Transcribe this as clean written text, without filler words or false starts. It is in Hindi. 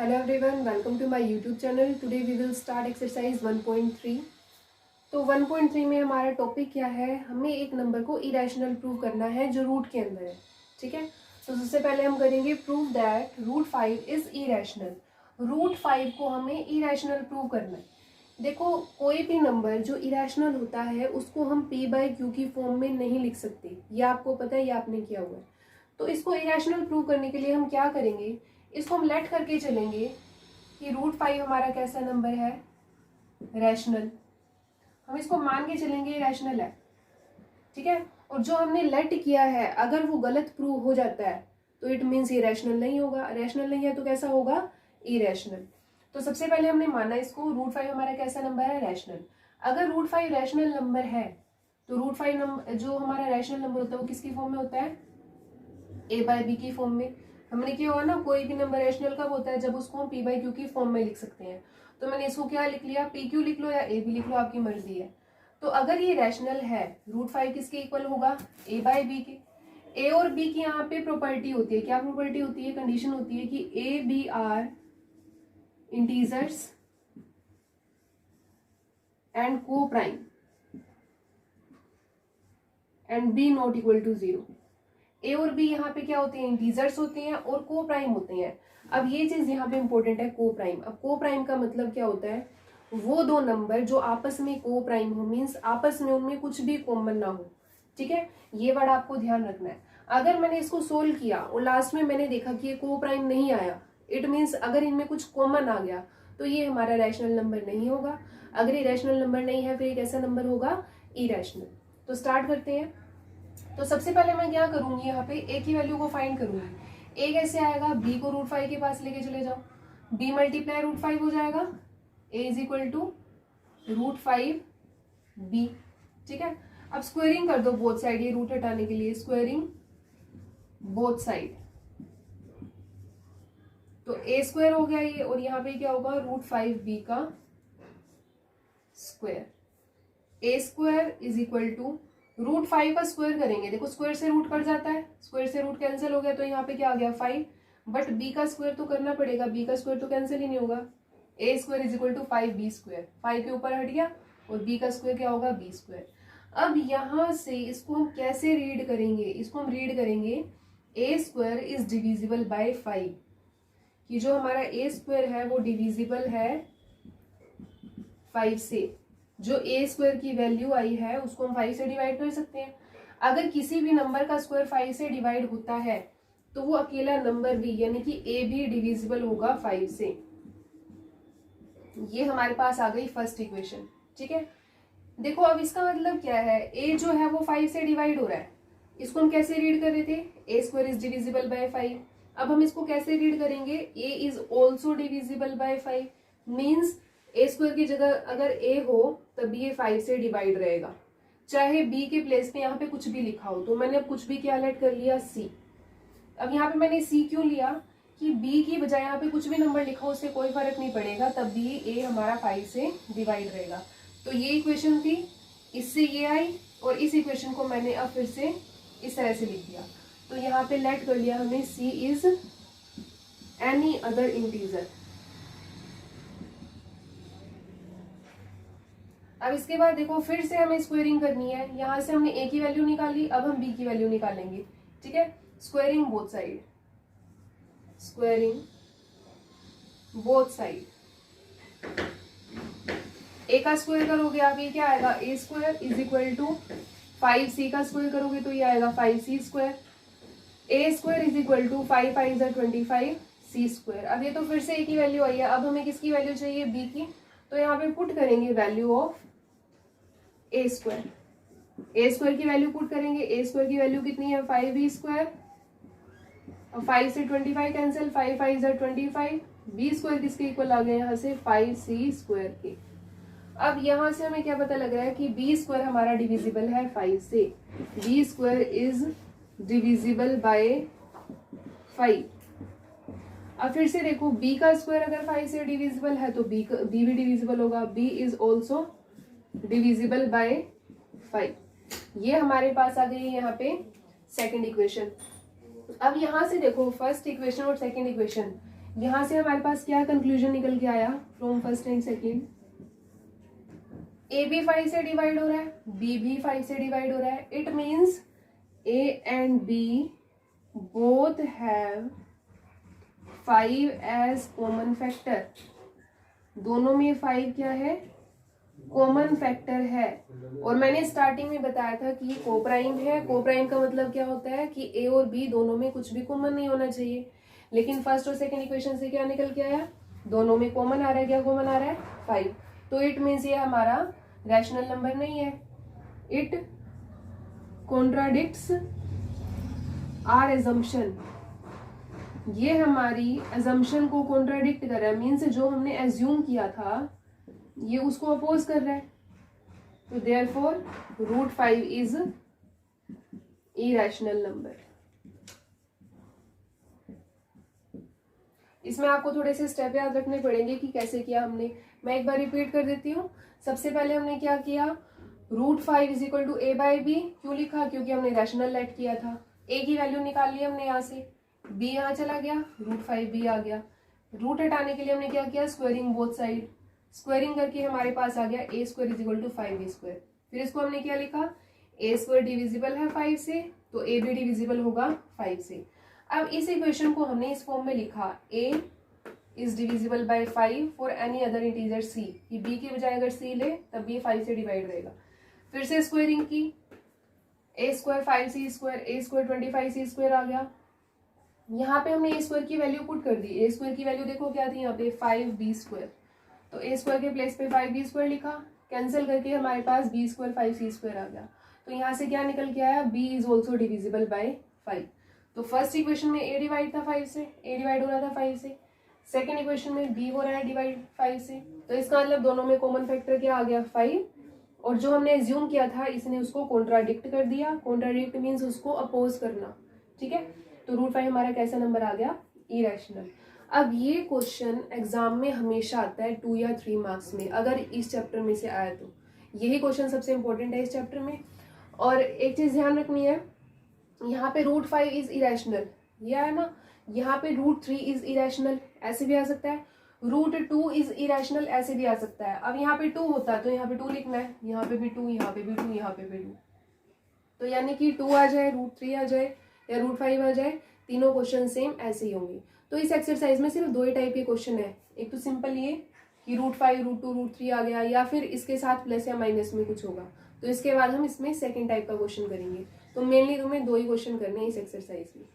Hello everyone, welcome to my YouTube channel. Today we will start exercise 1.3. तो 1.3 में हमारा टॉपिक क्या है, हमें एक नंबर को इरेशनल प्रूव करना है जो रूट के अंदर है. ठीक है, तो सबसे पहले हम करेंगे prove that root 5 is irrational. Root 5 को हमें इरेशनल प्रूव करना है. देखो, कोई भी नंबर जो इरेशनल होता है उसको हम p/q की फॉर्म में नहीं लिख सकते. ये आपको पता है, ये आपने किया हुआ है. तो इसको इरेशनल प्रूव करने के लिए हम क्या करेंगे, इसको हम लेट करके चलेंगे कि रूट 5 हमारा कैसा नंबर है, रैशनल. हम इसको मान के चलेंगे रैशनल है. ठीक है, और जो हमने लेट किया है अगर वो गलत प्रूव हो जाता है तो इट मीन्स ये रैशनल नहीं होगा. रैशनल नहीं है तो कैसा होगा, इरेशनल. तो सबसे पहले हमने माना इसको रूट 5 हमारा कैसा नंबर है, रैशनल. अगर रूट 5 रैशनल नंबर है तो रूट 5 नंबर जो हमारा रैशनल नंबर होता है वो किसकी फॉर्म में होता है, a/b की फॉर्म में. हमने क्या हुआ ना, कोई भी नंबर रैशनल कब होता है, जब उसको हम p/q की फॉर्म में लिख सकते हैं. तो मैंने इसको क्या लिख लिया, pq लिख लो या a भी लिख लो, आपकी मर्जी है. तो अगर ये रैशनल है, रूट 5 किसके इक्वल होगा, a/b के. a और b की यहाँ पे प्रॉपर्टी होती है, क्या प्रॉपर्टी होती है, कंडीशन होती है कि a b are integers and coprime and b not equal to 0. A और बी यहाँ पे क्या होते हैं, इंटीजर्स होते हैं और को प्राइम होते हैं. अब ये चीज यहाँ पे इंपॉर्टेंट है, को प्राइम. अब को प्राइम का मतलब क्या होता है, वो दो नंबर जो आपस में को प्राइम हो, मीन्स आपस में उनमें कुछ भी कॉमन ना हो. ठीक है, ये वर्ड आपको ध्यान रखना है. अगर मैंने इसको सोल्व किया और लास्ट में मैंने देखा कि ये को प्राइम नहीं आया, इट मीन्स अगर इनमें कुछ कॉमन आ गया तो ये हमारा रैशनल नंबर नहीं होगा. अगर ये रैशनल नंबर नहीं है फिर ये कैसा नंबर होगा, इरेशनल. तो स्टार्ट करते हैं. तो सबसे पहले मैं क्या करूंगी, यहाँ पे a की वैल्यू को फाइंड करूंगी. a कैसे आएगा, b को रूट 5 के पास लेके चले जाओ, b मल्टीप्लाई रूट 5 हो जाएगा, a is equal to root 5 b. ठीक है, अब स्क्वायरिंग कर दो बोथ साइड, ये रूट हटाने के लिए स्क्वायरिंग बोथ साइड. तो a स्क्वायर हो गया ये, और यहाँ पे क्या होगा, रूट 5b का square. a square is equal to root 5 का स्क्वायर करेंगे. देखो स्क्वायर से रूट कट जाता है, स्क्वायर से रूट कैंसिल हो गया, तो यहाँ पे क्या आ गया 5. बट b का स्क्वायर तो करना पड़ेगा, b का स्क्वायर तो कैंसिल ही नहीं होगा. a square is equal to 5b square, 5 के ऊपर हट गया और b का स्क्वायर क्या होगा, b स्क्वायर. अब यहाँ से इसको हम कैसे रीड करेंगे, इसको हम रीड करेंगे a square is divisible by 5. कि जो हमारा a स्क्वायर है वो डिविजिबल है 5 से. जो a स्क्वायर की वैल्यू आई है उसको हम 5 से डिवाइड कर सकते हैं. अगर किसी भी नंबर का स्क्वायर 5 से डिवाइड होता है तो वो अकेला नंबर भी यानी कि a भी डिविजिबल होगा 5 से. ये हमारे पास आ गई फर्स्ट इक्वेशन. ठीक है, देखो अब इसका मतलब क्या है, a जो है वो 5 से डिवाइड हो रहा है. इसको हम कैसे रीड कर रहे थे, a square is divisible by 5. अब हम इसको कैसे रीड करेंगे, a is also divisible by 5. Means a square की जगह अगर a हो तब ये 5 से डिवाइड रहेगा, चाहे b के प्लेस पे यहाँ पे कुछ भी लिखा हो. तो मैंने अब कुछ भी क्या लेट कर लिया, c. अब यहाँ पे मैंने c क्यों लिया, कि b की बजाय यहाँ पे कुछ भी नंबर लिखा हो उससे कोई फर्क नहीं पड़ेगा, तब भी a हमारा 5 से डिवाइड रहेगा. तो ये इक्वेशन थी, इससे ये आई, और इस इक्वेशन को मैंने अब फिर से इस तरह से लिख दिया. तो यहाँ पे लेट कर लिया हमने c is any other integer. अब इसके बाद देखो फिर से हमें स्क्वायरिंग करनी है. यहाँ से हमने a की वैल्यू निकाली, अब हम b की वैल्यू निकालेंगे. ठीक है, squaring both side, squaring both side. a का स्क्वायर करोगे आप, ये क्या आएगा, a square is equal to 5c का स्क्वायर करोगे तो ये आएगा 5c square. a square is equal to 5 5 25 c square. अब ये तो फिर से a की वैल्यू आई है. अब हमें किसकी वैल्यू चाहिए, b की. तो यहाँ पे पुट करेंगे value of a square. a square की वैल्यू पुट करेंगे, a स्क्वायर की वैल्यू कितनी है, 5b स्क्वायर. और 5 से 25 कैंसिल, 5 5 25. b स्क्वायर किसके इक्वल आ गया यहाँ से, 5c स्क्वायर के. अब यहाँ से हमें क्या पता लग रहा है कि b स्क्वायर हमारा डिविजिबल है 5 से. b square is divisible by 5. अब फिर से देखो b का स्क्वायर अगर 5 से डिविजिबल है तो b भी डिविजिबल होगा. b is also divisible by 5. ये हमारे पास आ गई यहाँ पे सेकंड इक्वेशन. अब यहाँ से देखो फर्स्ट इक्वेशन और सेकंड इक्वेशन, यहाँ से हमारे पास क्या कंक्लूजन निकल के आया फ्रॉम फर्स्ट एंड सेकेंड, ए भी 5 से डिवाइड हो रहा है, बी भी 5 से डिवाइड हो रहा है। It means a and b both have 5 as common factor. दोनों में 5 क्या है, कॉमन फैक्टर है। और मैंने स्टार्टिंग में बताया था कि ये कोप्राइम है। कोप्राइम का मतलब क्या होता है कि ए और बी दोनों में कुछ भी कॉमन नहीं होना चाहिए। लेकिन फर्स्ट और सेकंड इक्वेशन से क्या निकल के आया, दोनों में कॉमन आ रहा है। क्या कॉमन आ रहा है, 5। तो इट मीन्स ये हमारा रैशनल नंबर नहीं है। It contradicts our assumption. ये हमारी एजम्पशन को कॉन्ट्राडिक्ट कर रहा है, मीन्स जो हमने एज्यूम किया था ये उसको अपोज कर रहा है। तो देयरफॉर √5 इज इरैशनल नंबर। इसमें आपको थोड़े से स्टेप याद रखने पड़ेंगे कि कैसे किया हमने। मैं एक बार रिपीट कर देती हूँ। सबसे पहले हमने क्या किया, √5 is equal to a by b. क्यों लिखा, क्योंकि हमने रैशनल लेट किया था। a की वैल्यू निकाल ली हमने यहाँ से, b यहाँ चला गया, √5 b आ गया। रूट हटाने के लिए हमने क्या किया, स्क्वायरिंग बोथ साइड। स्क्वायरिंग करके हमारे पास आ गया a² is equal to 5a²। फिर इसको हमने क्या लिखा, a² डिविजिबल है 5 से, तो a भी डिविजिबल होगा 5 से। अब इस इक्वेशन को हमने इस फॉर्म में लिखा, a is divisible by 5 for any other integer c, कि b की बजाय अगर c ले तब भी 5 से डिवाइड रहेगा। फिर से स्क्वायरिंग की, a² 5c², a² 25c² आ गया। यहाँ पे हमने a² की वैल्यू पुट कर दी। a² की वैल्यू देखो क्या थी यहाँ पे, 5b²। तो a² के प्लेस पे 5b² लिखा, कैंसिल करके हमारे पास b² 5c² आ गया। तो यहाँ से क्या निकल के आया, b is also divisible by 5। तो फर्स्ट इक्वेशन में a डिवाइड था 5 से, a डिवाइड हो रहा था 5 से। सेकेंड इक्वेशन में b हो रहा है डिवाइड 5 से। तो इसका मतलब दोनों में कॉमन फैक्टर क्या आ गया, 5। और जो हमने एज्यूम किया था इसने उसको कॉन्ट्राडिक्ट कर दिया। कॉन्ट्राडिक्ट मीन्स उसको अपोज करना, ठीक है। तो √5 हमारा कैसा नंबर आ गया, इरेशनल। अब ये क्वेश्चन एग्जाम में हमेशा आता है 2 या 3 मार्क्स में, अगर इस चैप्टर में से आया तो। यही क्वेश्चन सबसे इंपॉर्टेंट है इस चैप्टर में। और एक चीज ध्यान रखनी है, यहाँ पे √5 इज इरेशनल, ये है ना। यहाँ पे √3 इज इरेशनल, ऐसे भी आ सकता है। √2 इज इरेशनल, ऐसे भी आ सकता है। अब यहाँ पे 2 होता है तो यहाँ पे 2 लिखना है, यहाँ पे भी 2, यहाँ पे भी 2, यहाँ पे भी 2। तो यानी कि 2 आ जाए, √3 आ जाए या √5 आ जाए, तीनों क्वेश्चन सेम ऐसे ही होंगे। तो इस एक्सरसाइज में सिर्फ 2 ही टाइप के क्वेश्चन है। एक तो सिंपल ये कि √5, √2, √3 आ गया, या फिर इसके साथ प्लस या माइनस में कुछ होगा। तो इसके बाद हम इसमें सेकंड टाइप का क्वेश्चन करेंगे। तो मेनली तुम्हें 2 ही क्वेश्चन करने हैं इस एक्सरसाइज में।